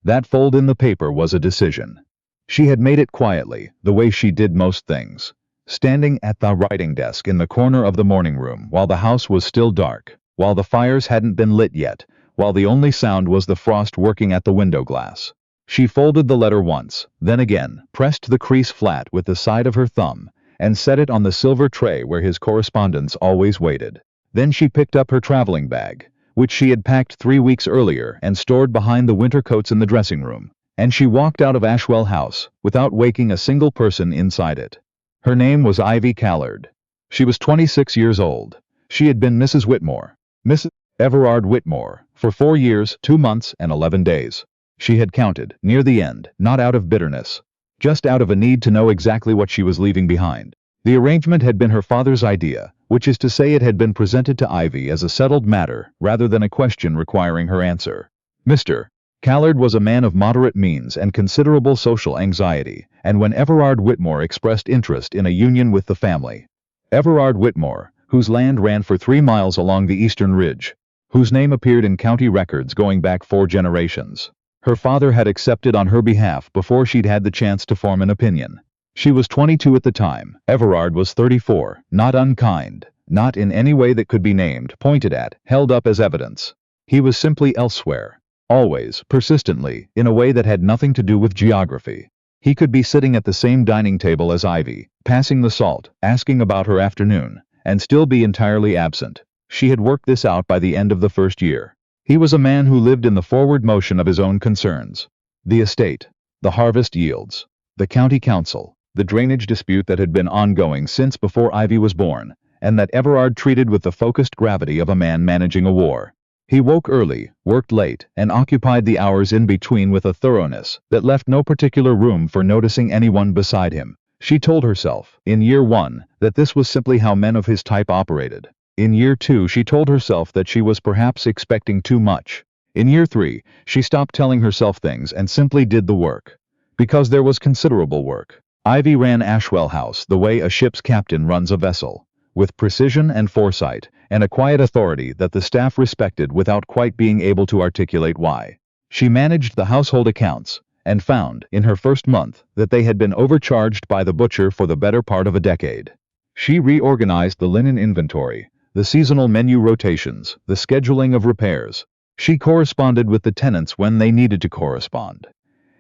That fold in the paper was a decision. She had made it quietly, the way she did most things, standing at the writing desk in the corner of the morning room while the house was still dark, while the fires hadn't been lit yet, while the only sound was the frost working at the window glass. She folded the letter once, then again, pressed the crease flat with the side of her thumb, and set it on the silver tray where his correspondence always waited. Then she picked up her traveling bag, which she had packed 3 weeks earlier and stored behind the winter coats in the dressing room, and she walked out of Ashwell House without waking a single person inside it. Her name was Ivy Callard. She was 26 years old. She had been Mrs. Whitmore, Mrs. Everard Whitmore, for 4 years, 2 months, and 11 days. She had counted, near the end, not out of bitterness, just out of a need to know exactly what she was leaving behind. The arrangement had been her father's idea, which is to say it had been presented to Ivy as a settled matter rather than a question requiring her answer. Mr. Callard was a man of moderate means and considerable social anxiety, and when Everard Whitmore expressed interest in a union with the family, Everard Whitmore, whose land ran for 3 miles along the eastern ridge, whose name appeared in county records going back 4 generations, her father had accepted on her behalf before she'd had the chance to form an opinion. She was 22 at the time. Everard was 34, not unkind, not in any way that could be named, pointed at, held up as evidence. He was simply elsewhere, always, persistently, in a way that had nothing to do with geography. He could be sitting at the same dining table as Ivy, passing the salt, asking about her afternoon, and still be entirely absent. She had worked this out by the end of the first year. He was a man who lived in the forward motion of his own concerns. The estate, the harvest yields, the county council, the drainage dispute that had been ongoing since before Ivy was born, and that Everard treated with the focused gravity of a man managing a war. He woke early, worked late, and occupied the hours in between with a thoroughness that left no particular room for noticing anyone beside him. She told herself, in year 1, that this was simply how men of his type operated. In year 2, she told herself that she was perhaps expecting too much. In year 3, she stopped telling herself things and simply did the work. Because there was considerable work. Ivy ran Ashwell House the way a ship's captain runs a vessel, with precision and foresight, and a quiet authority that the staff respected without quite being able to articulate why. She managed the household accounts, and found, in her first month, that they had been overcharged by the butcher for the better part of a decade. She reorganized the linen inventory, the seasonal menu rotations, the scheduling of repairs. She corresponded with the tenants when they needed to correspond.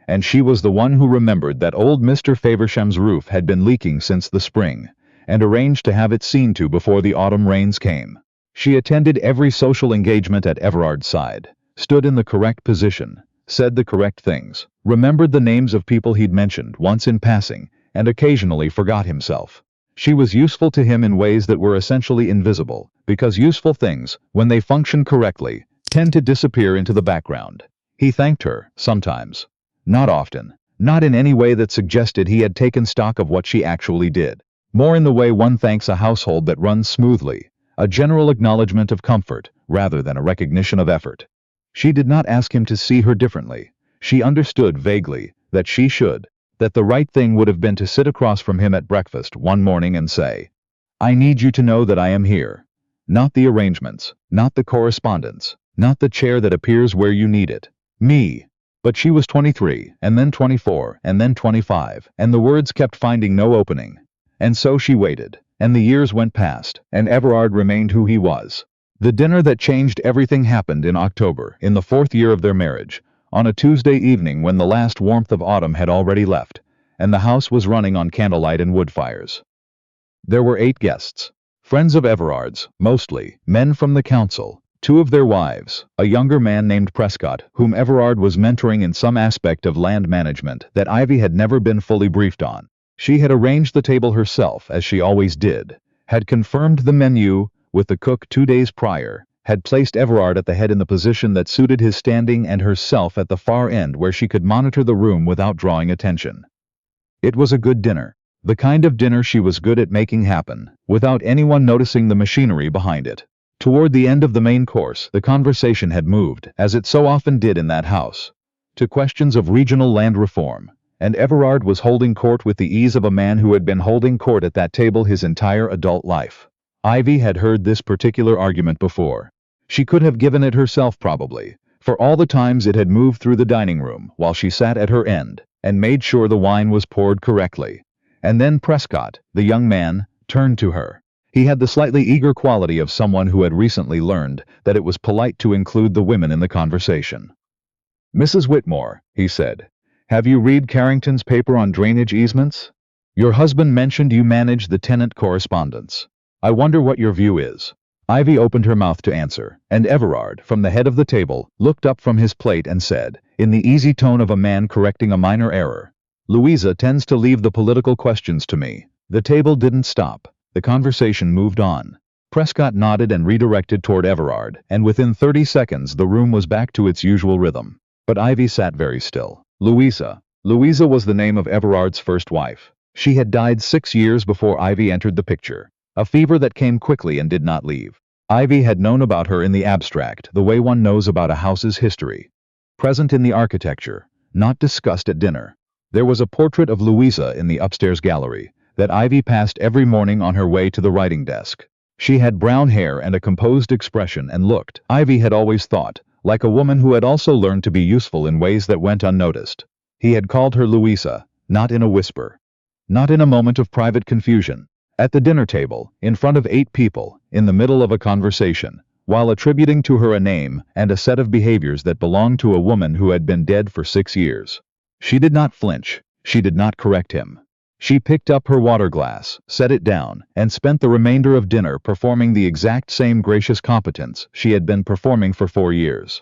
And she was the one who remembered that old Mr. Faversham's roof had been leaking since the spring, and arranged to have it seen to before the autumn rains came. She attended every social engagement at Everard's side, stood in the correct position, said the correct things, remembered the names of people he'd mentioned once in passing, and occasionally forgot himself. She was useful to him in ways that were essentially invisible, because useful things, when they function correctly, tend to disappear into the background. He thanked her, sometimes. Not often. Not in any way that suggested he had taken stock of what she actually did. More in the way one thanks a household that runs smoothly, a general acknowledgement of comfort, rather than a recognition of effort. She did not ask him to see her differently. She understood vaguely that she should, that the right thing would have been to sit across from him at breakfast one morning and say, "I need you to know that I am here. Not the arrangements, not the correspondence, not the chair that appears where you need it. Me." But she was 23, and then 24, and then 25, and the words kept finding no opening. And so she waited, and the years went past, and Everard remained who he was. The dinner that changed everything happened in October, in the 4th year of their marriage, on a Tuesday evening when the last warmth of autumn had already left, and the house was running on candlelight and wood fires. There were 8 guests, friends of Everard's, mostly, men from the council, 2 of their wives, a younger man named Prescott, whom Everard was mentoring in some aspect of land management that Ivy had never been fully briefed on. She had arranged the table herself, as she always did, had confirmed the menu with the cook 2 days prior, had placed Everard at the head in the position that suited his standing and herself at the far end where she could monitor the room without drawing attention. It was a good dinner, the kind of dinner she was good at making happen, without anyone noticing the machinery behind it. Toward the end of the main course, the conversation had moved, as it so often did in that house, to questions of regional land reform, and Everard was holding court with the ease of a man who had been holding court at that table his entire adult life. Ivy had heard this particular argument before. She could have given it herself probably, For all the times it had moved through the dining room while she sat at her end and made sure the wine was poured correctly. And then Prescott, the young man, turned to her. He had the slightly eager quality of someone who had recently learned that it was polite to include the women in the conversation. "Mrs. Whitmore," he said, "have you read Carrington's paper on drainage easements? Your husband mentioned you manage the tenant correspondence. I wonder what your view is." Ivy opened her mouth to answer, and Everard, from the head of the table, looked up from his plate and said, in the easy tone of a man correcting a minor error, "Louisa tends to leave the political questions to me." The table didn't stop. The conversation moved on. Prescott nodded and redirected toward Everard, and within 30 seconds the room was back to its usual rhythm. But Ivy sat very still. Louisa. Louisa was the name of Everard's first wife. She had died 6 years before Ivy entered the picture. A fever that came quickly and did not leave. Ivy had known about her in the abstract, the way one knows about a house's history. Present in the architecture, not discussed at dinner. There was a portrait of Louisa in the upstairs gallery that Ivy passed every morning on her way to the writing desk. She had brown hair and a composed expression and looked, Ivy had always thought, like a woman who had also learned to be useful in ways that went unnoticed. He had called her Louisa, not in a whisper. Not in a moment of private confusion. At the dinner table, in front of 8 people, in the middle of a conversation, while attributing to her a name and a set of behaviors that belonged to a woman who had been dead for 6 years. She did not flinch. She did not correct him. She picked up her water glass, set it down, and spent the remainder of dinner performing the exact same gracious competence she had been performing for 4 years.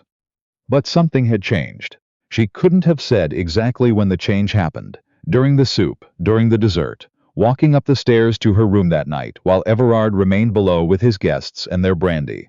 But something had changed. She couldn't have said exactly when the change happened. During the soup, during the dessert, walking up the stairs to her room that night while Everard remained below with his guests and their brandy.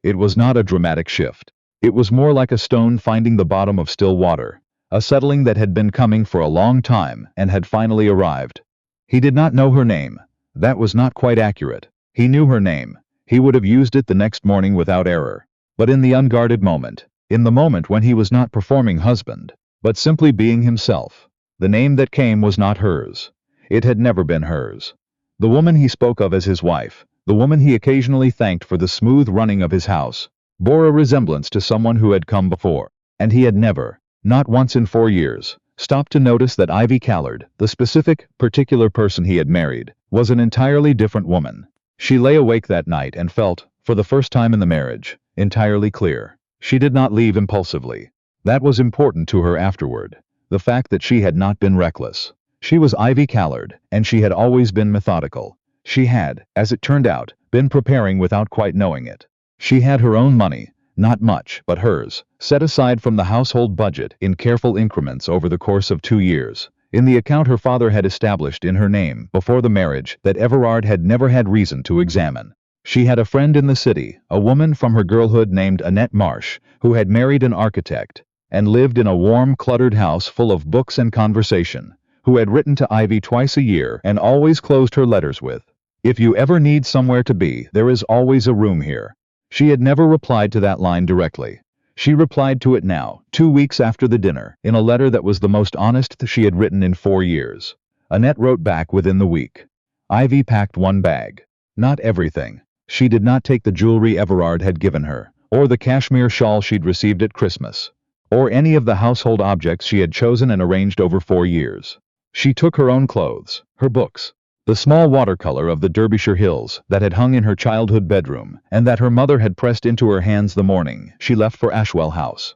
It was not a dramatic shift. It was more like a stone finding the bottom of still water, a settling that had been coming for a long time and had finally arrived. He did not know her name. That was not quite accurate. He knew her name. He would have used it the next morning without error. But in the unguarded moment, in the moment when he was not performing husband, but simply being himself, the name that came was not hers. It had never been hers. The woman he spoke of as his wife, the woman he occasionally thanked for the smooth running of his house, bore a resemblance to someone who had come before, and he had never, not once in 4 years, stopped to notice that Ivy Callard, the specific, particular person he had married, was an entirely different woman. She lay awake that night and felt, for the first time in the marriage, entirely clear. She did not leave impulsively. That was important to her afterward. The fact that she had not been reckless. She was Ivy Callard, and she had always been methodical. She had, as it turned out, been preparing without quite knowing it. She had her own money, not much, but hers, set aside from the household budget in careful increments over the course of 2 years, in the account her father had established in her name before the marriage that Everard had never had reason to examine. She had a friend in the city, a woman from her girlhood named Annette Marsh, who had married an architect, and lived in a warm, cluttered house full of books and conversation, who had written to Ivy twice a year and always closed her letters with, "If you ever need somewhere to be, there is always a room here." She had never replied to that line directly. She replied to it now, 2 weeks after the dinner, in a letter that was the most honest she had written in 4 years. Annette wrote back within the week. Ivy packed 1 bag. Not everything. She did not take the jewelry Everard had given her, or the cashmere shawl she'd received at Christmas, or any of the household objects she had chosen and arranged over 4 years. She took her own clothes, her books, the small watercolor of the Derbyshire hills that had hung in her childhood bedroom and that her mother had pressed into her hands the morning she left for Ashwell House.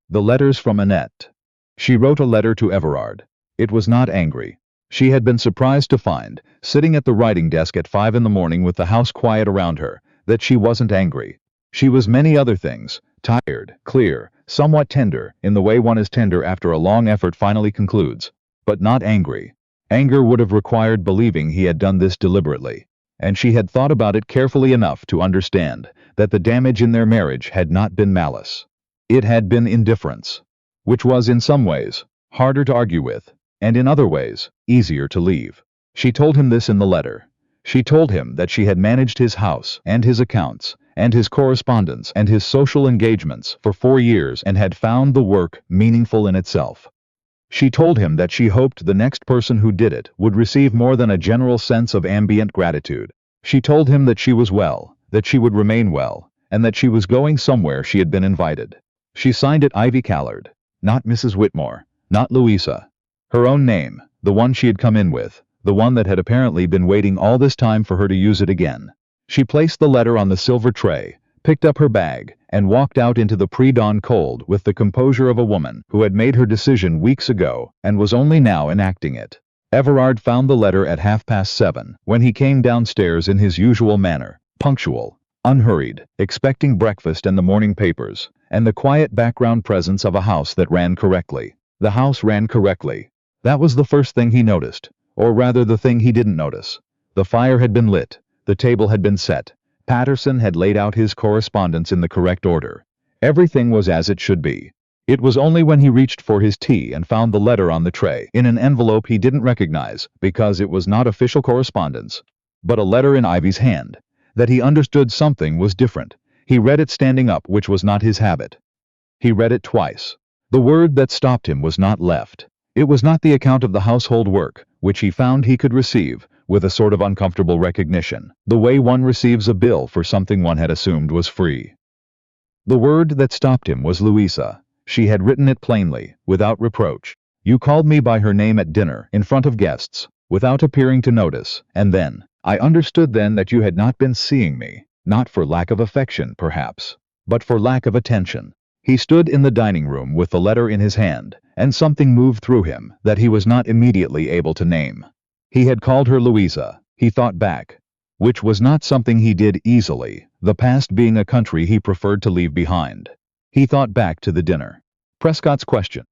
The letters from Annette. She wrote a letter to Everard. It was not angry. She had been surprised to find, sitting at the writing desk at 5 in the morning with the house quiet around her, that she wasn't angry. She was many other things, tired, clear, somewhat tender, in the way one is tender after a long effort finally concludes, but not angry. Anger would have required believing he had done this deliberately, and she had thought about it carefully enough to understand that the damage in their marriage had not been malice. It had been indifference, which was in some ways harder to argue with, and in other ways easier to leave. She told him this in the letter. She told him that she had managed his house and his accounts and his correspondence and his social engagements for 4 years and had found the work meaningful in itself. She told him that she hoped the next person who did it would receive more than a general sense of ambient gratitude. She told him that she was well, that she would remain well, and that she was going somewhere she had been invited. She signed it Ivy Callard. Not Mrs. Whitmore. Not Louisa. Her own name, the one she had come in with, the one that had apparently been waiting all this time for her to use it again. She placed the letter on the silver tray, picked up her bag, and walked out into the pre-dawn cold with the composure of a woman who had made her decision weeks ago and was only now enacting it. Everard found the letter at 7:30, when he came downstairs in his usual manner, punctual, unhurried, expecting breakfast and the morning papers, and the quiet background presence of a house that ran correctly. The house ran correctly. That was the first thing he noticed, or rather the thing he didn't notice. The fire had been lit, the table had been set, Patterson had laid out his correspondence in the correct order. Everything was as it should be. It was only when he reached for his tea and found the letter on the tray, in an envelope he didn't recognize because it was not official correspondence, but a letter in Ivy's hand, that he understood something was different. He read it standing up, which was not his habit. He read it twice. The word that stopped him was not left. It was not the account of the household work, which he found he could receive, with a sort of uncomfortable recognition, the way one receives a bill for something one had assumed was free. The word that stopped him was Louisa. She had written it plainly, without reproach. You called me by her name at dinner, in front of guests, without appearing to notice, and then, I understood then that you had not been seeing me, not for lack of affection, perhaps, but for lack of attention. He stood in the dining room with the letter in his hand, and something moved through him that he was not immediately able to name. He had called her Louisa, he thought back, which was not something he did easily, the past being a country he preferred to leave behind. He thought back to the dinner. Prescott's question.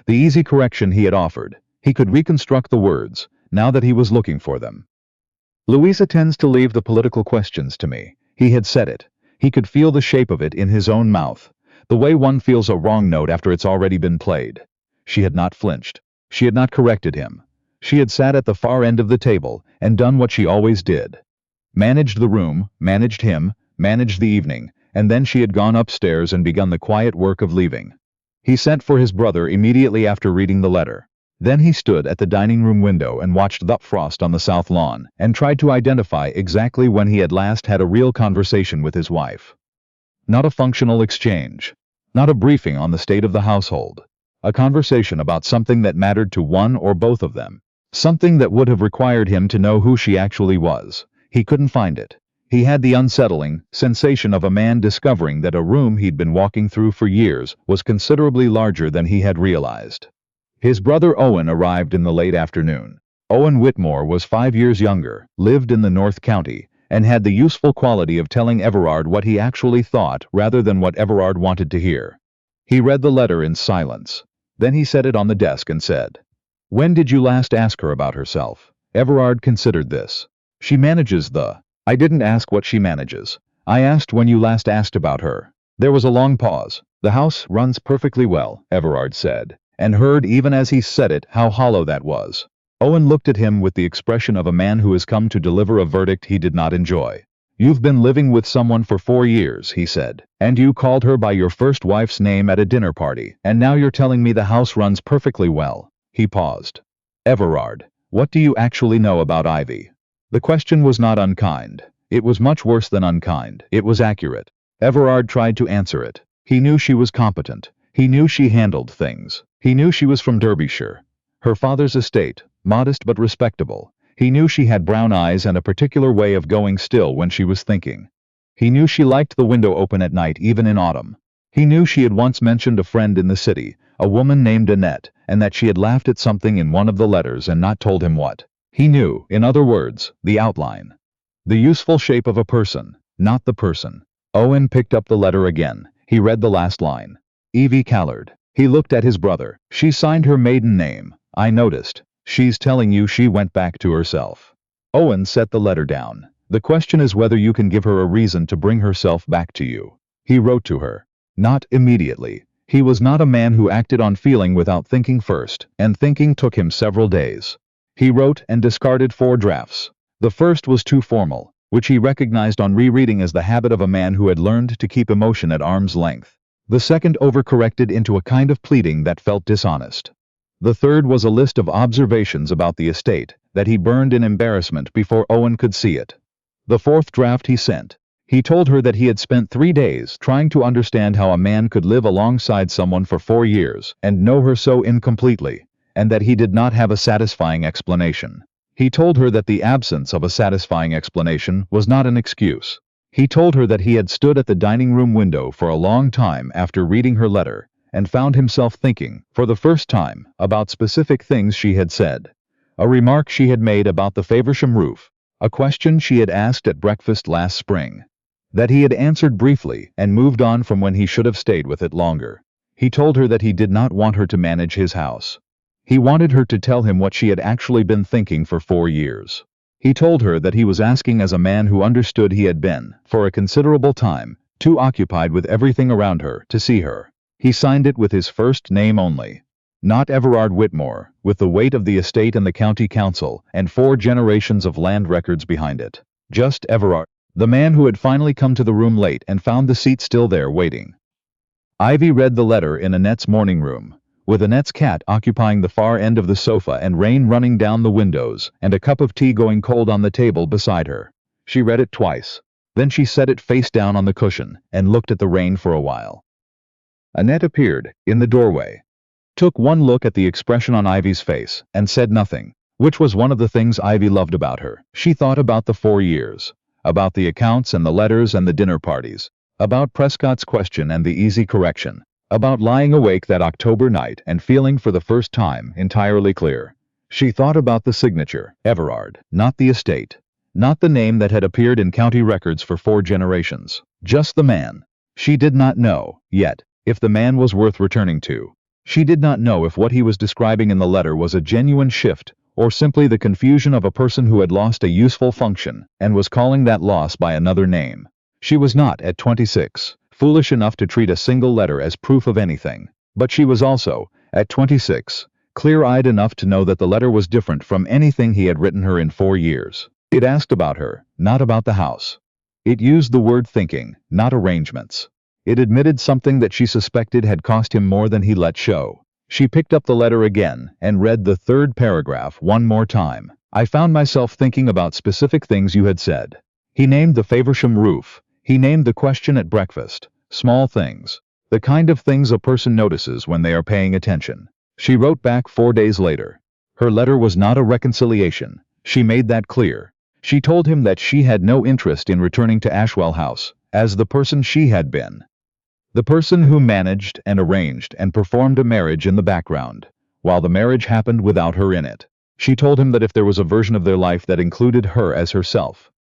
The easy correction he had offered. He could reconstruct the words, now that he was looking for them. Louisa tends to leave the political questions to me. He had said it. He could feel the shape of it in his own mouth, the way one feels a wrong note after it's already been played. She had not flinched. She had not corrected him. She had sat at the far end of the table and done what she always did. Managed the room, managed him, managed the evening, and then she had gone upstairs and begun the quiet work of leaving. He sent for his brother immediately after reading the letter. Then he stood at the dining room window and watched the frost on the south lawn, and tried to identify exactly when he had last had a real conversation with his wife. Not a functional exchange. Not a briefing on the state of the household. A conversation about something that mattered to one or both of them. Something that would have required him to know who she actually was. He couldn't find it. He had the unsettling sensation of a man discovering that a room he'd been walking through for years was considerably larger than he had realized. His brother Owen arrived in the late afternoon. Owen Whitmore was 5 years younger, lived in the North County, and had the useful quality of telling Everard what he actually thought rather than what Everard wanted to hear. He read the letter in silence. Then he set it on the desk and said, "When did you last ask her about herself?" Everard considered this. "She manages the..." "I didn't ask what she manages. I asked when you last asked about her." There was a long pause. "The house runs perfectly well," Everard said, and heard even as he said it how hollow that was. Owen looked at him with the expression of a man who has come to deliver a verdict he did not enjoy. "You've been living with someone for 4 years, he said, "and you called her by your first wife's name at a dinner party, and now you're telling me the house runs perfectly well." He paused. "Everard, what do you actually know about Ivy?" The question was not unkind. It was much worse than unkind. It was accurate. Everard tried to answer it. He knew she was competent. He knew she handled things. He knew she was from Derbyshire. Her father's estate, modest but respectable. He knew she had brown eyes and a particular way of going still when she was thinking. He knew she liked the window open at night, even in autumn. He knew she had once mentioned a friend in the city, a woman named Annette, and that she had laughed at something in one of the letters and not told him what. He knew, in other words, the outline. The useful shape of a person, not the person. Owen picked up the letter again. He read the last line. Evie Callard. He looked at his brother. "She signed her maiden name. I noticed. She's telling you she went back to herself." Owen set the letter down. "The question is whether you can give her a reason to bring herself back to you." He wrote to her. Not immediately. He was not a man who acted on feeling without thinking first, and thinking took him several days. He wrote and discarded 4 drafts. The first was too formal, which he recognized on rereading as the habit of a man who had learned to keep emotion at arm's length. The second overcorrected into a kind of pleading that felt dishonest. The third was a list of observations about the estate that he burned in embarrassment before Owen could see it. The 4th draft he sent. He told her that he had spent 3 days trying to understand how a man could live alongside someone for 4 years and know her so incompletely, and that he did not have a satisfying explanation. He told her that the absence of a satisfying explanation was not an excuse. He told her that he had stood at the dining room window for a long time after reading her letter and found himself thinking, for the first time, about specific things she had said. A remark she had made about the Faversham roof, a question she had asked at breakfast last spring, that he had answered briefly and moved on from when he should have stayed with it longer. He told her that he did not want her to manage his house. He wanted her to tell him what she had actually been thinking for 4 years. He told her that he was asking as a man who understood he had been, for a considerable time, too occupied with everything around her to see her. He signed it with his first name only. Not Everard Whitmore, with the weight of the estate and the county council and 4 generations of land records behind it. Just Everard. The man who had finally come to the room late and found the seat still there waiting. Ivy read the letter in Annette's morning room, with Annette's cat occupying the far end of the sofa and rain running down the windows and a cup of tea going cold on the table beside her. She read it twice. Then she set it face down on the cushion and looked at the rain for a while. Annette appeared in the doorway, took one look at the expression on Ivy's face, and said nothing, which was one of the things Ivy loved about her. She thought about the 4 years. About the accounts and the letters and the dinner parties, about Prescott's question and the easy correction, about lying awake that October night and feeling for the first time entirely clear. She thought about the signature, Everard, not the estate, not the name that had appeared in county records for 4 generations, just the man. She did not know, yet, if the man was worth returning to. She did not know if what he was describing in the letter was a genuine shift, or simply the confusion of a person who had lost a useful function and was calling that loss by another name. She was not, at 26, foolish enough to treat a single letter as proof of anything, but she was also, at 26, clear-eyed enough to know that the letter was different from anything he had written her in 4 years. It asked about her, not about the house. It used the word thinking, not arrangements. It admitted something that she suspected had cost him more than he let show. She picked up the letter again and read the 3rd paragraph one more time. I found myself thinking about specific things you had said. He named the Faversham roof. He named the question at breakfast. Small things. The kind of things a person notices when they are paying attention. She wrote back 4 days later. Her letter was not a reconciliation. She made that clear. She told him that she had no interest in returning to Ashwell House, as the person she had been. The person who managed and arranged and performed a marriage in the background, while the marriage happened without her in it. She told him that if there was a version of their life that included her as herself,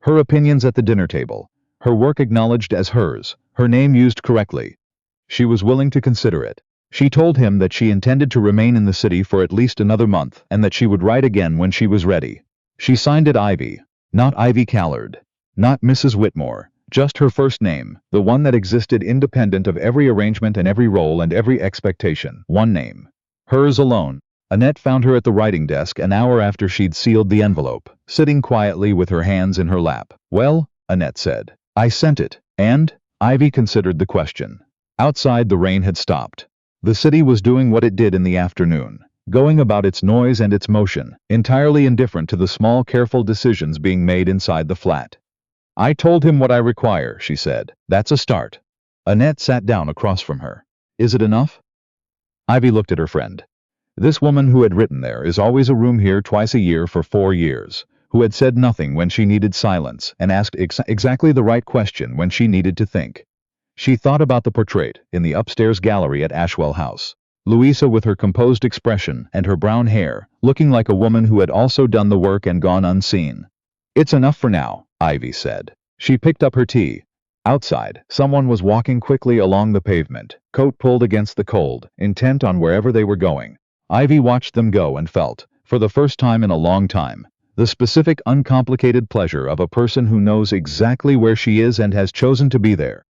her opinions at the dinner table, her work acknowledged as hers, her name used correctly, she was willing to consider it. She told him that she intended to remain in the city for at least another month and that she would write again when she was ready. She signed it Ivy, not Ivy Callard, not Mrs. Whitmore. Just her first name, the one that existed independent of every arrangement and every role and every expectation. One name. Hers alone. Annette found her at the writing desk an hour after she'd sealed the envelope, sitting quietly with her hands in her lap. Well, Annette said. I sent it. And? Ivy considered the question. Outside the rain had stopped. The city was doing what it did in the afternoon, going about its noise and its motion, entirely indifferent to the small careful decisions being made inside the flat. I told him what I require, she said. That's a start. Annette sat down across from her. Is it enough? Ivy looked at her friend. This woman who had written there is always a room here twice a year for 4 years, who had said nothing when she needed silence and asked exactly the right question when she needed to think. She thought about the portrait in the upstairs gallery at Ashwell House. Louisa with her composed expression and her brown hair, looking like a woman who had also done the work and gone unseen. It's enough for now, Ivy said. She picked up her tea. Outside, someone was walking quickly along the pavement, coat pulled against the cold, intent on wherever they were going. Ivy watched them go and felt, for the first time in a long time, the specific uncomplicated pleasure of a person who knows exactly where she is and has chosen to be there.